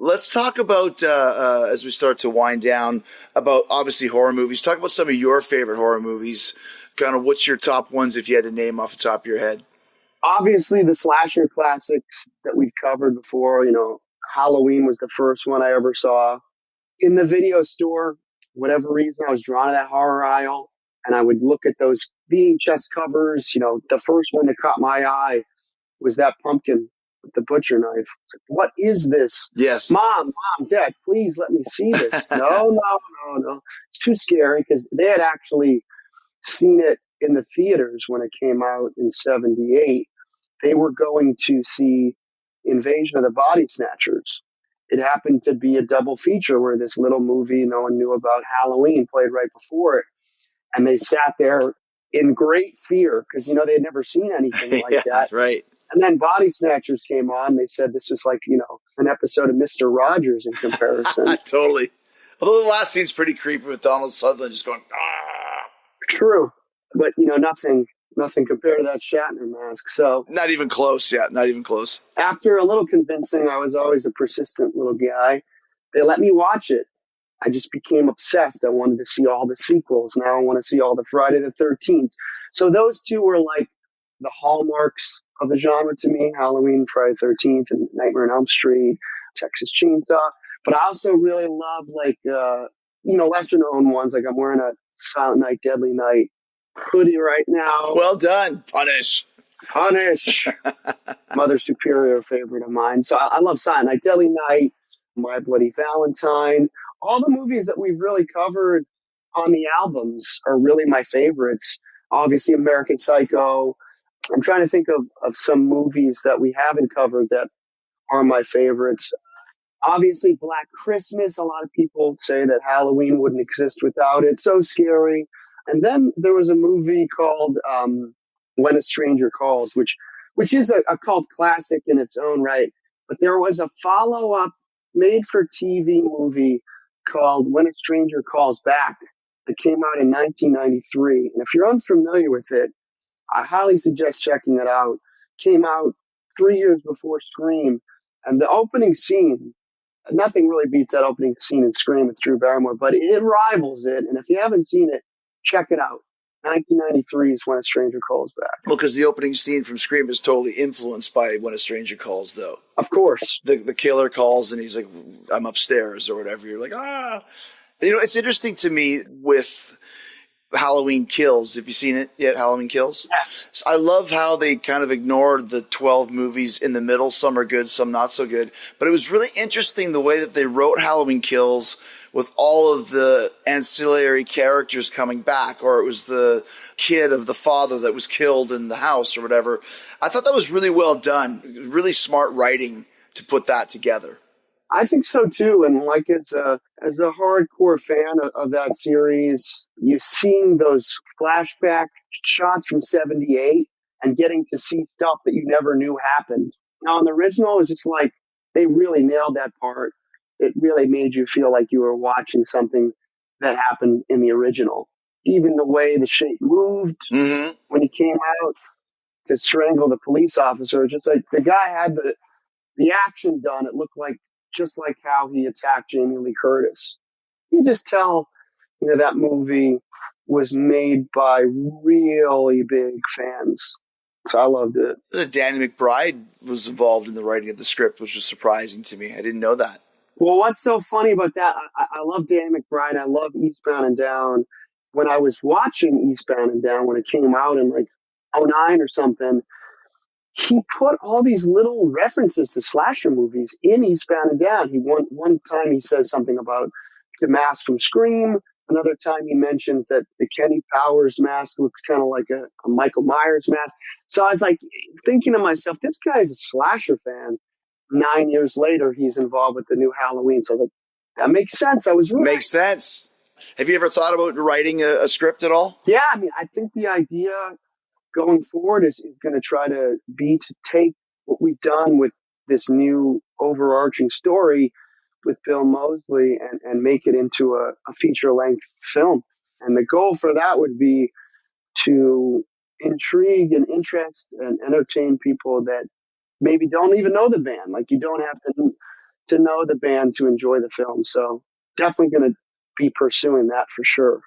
Let's talk about, as we start to wind down, about obviously horror movies. Talk about some of your favorite horror movies. Kind of what's your top ones if you had to name off the top of your head? Obviously, the slasher classics that we've covered before, Halloween was the first one I ever saw. In the video store, whatever reason, I was drawn to that horror aisle, and I would look at those VHS covers. The first one that caught my eye was that pumpkin with the butcher knife. It's like, what is this? Yes. Mom, Dad, please let me see this. No. It's too scary, because they had actually seen it in the theaters when it came out in 78. They were going to see Invasion of the Body Snatchers. It happened to be a double feature where this little movie no one knew about, Halloween, played right before it. And they sat there in great fear because, they had never seen anything like that. Right. And then Body Snatchers came on. They said this was like, an episode of Mr. Rogers in comparison. Totally. Although the last scene's pretty creepy with Donald Sutherland just going, ah. True. But, nothing compared to that Shatner mask. So not even close. Yeah, not even close. After a little convincing, I was always a persistent little guy. They let me watch it. I just became obsessed. I wanted to see all the sequels. Now I want to see all the Friday the 13th. So those two were like the hallmarks of the genre to me: Halloween, Friday the 13th, and Nightmare on Elm Street, Texas Chainsaw. But I also really love lesser known ones. Like I'm wearing a Silent Night, Deadly Night hoodie right now. Well done. Punish. Mother Superior favorite of mine. So I love Silent Night, Deadly Night, My Bloody Valentine. All the movies that we've really covered on the albums are really my favorites. Obviously, American Psycho. I'm trying to think of some movies that we haven't covered that are my favorites. Obviously, Black Christmas. A lot of people say that Halloween wouldn't exist without it. So scary. And then there was a movie called When a Stranger Calls, which is a cult classic in its own right. But there was a follow-up made-for-TV movie called When a Stranger Calls Back that came out in 1993. And if you're unfamiliar with it, I highly suggest checking it out. Came out 3 years before Scream. And the opening scene, nothing really beats that opening scene in Scream with Drew Barrymore, but it rivals it. And if you haven't seen it, check it out. 1993 is When a Stranger Calls Back. Well, because the opening scene from Scream is totally influenced by When a Stranger Calls, though. Of course. The killer calls and he's like, I'm upstairs or whatever. You're like, ah. It's interesting to me with Halloween Kills. Have you seen it yet, Halloween Kills? Yes. So I love how they kind of ignored the 12 movies in the middle. Some are good, some not so good. But it was really interesting the way that they wrote Halloween Kills with all of the ancillary characters coming back, or it was the kid of the father that was killed in the house or whatever. I thought that was really well done. Really smart writing to put that together. I think so too. And as a hardcore fan of that series, you seeing those flashback shots from 78 and getting to see stuff that you never knew happened. Now, in the original, it was just like they really nailed that part. It really made you feel like you were watching something that happened in the original. Even the way the shape moved when he came out to strangle the police officer, just like the guy had the action done. It looked like just like how he attacked Jamie Lee Curtis. You just tell, that movie was made by really big fans. So I loved it. Danny McBride was involved in the writing of the script, which was surprising to me. I didn't know that. Well, what's so funny about that, I love Danny McBride. I love Eastbound and Down. When I was watching Eastbound and Down, when it came out in like 2009 or something, he put all these little references to slasher movies in Eastbound and Down. One time he says something about the mask from Scream. Another time he mentions that the Kenny Powers mask looks kind of like a Michael Myers mask. So I was like thinking to myself, this guy is a slasher fan. 9 years later, he's involved with the new Halloween. So I was like, that makes sense. I was right. Makes sense. Have you ever thought about writing a script at all? Yeah, I think the idea going forward is going to try to take what we've done with this new overarching story with Bill Moseley and make it into a feature-length film. And the goal for that would be to intrigue and interest and entertain people that maybe don't even know the band. Like, you don't have to to know the band to enjoy the film. So definitely going to be pursuing that for sure.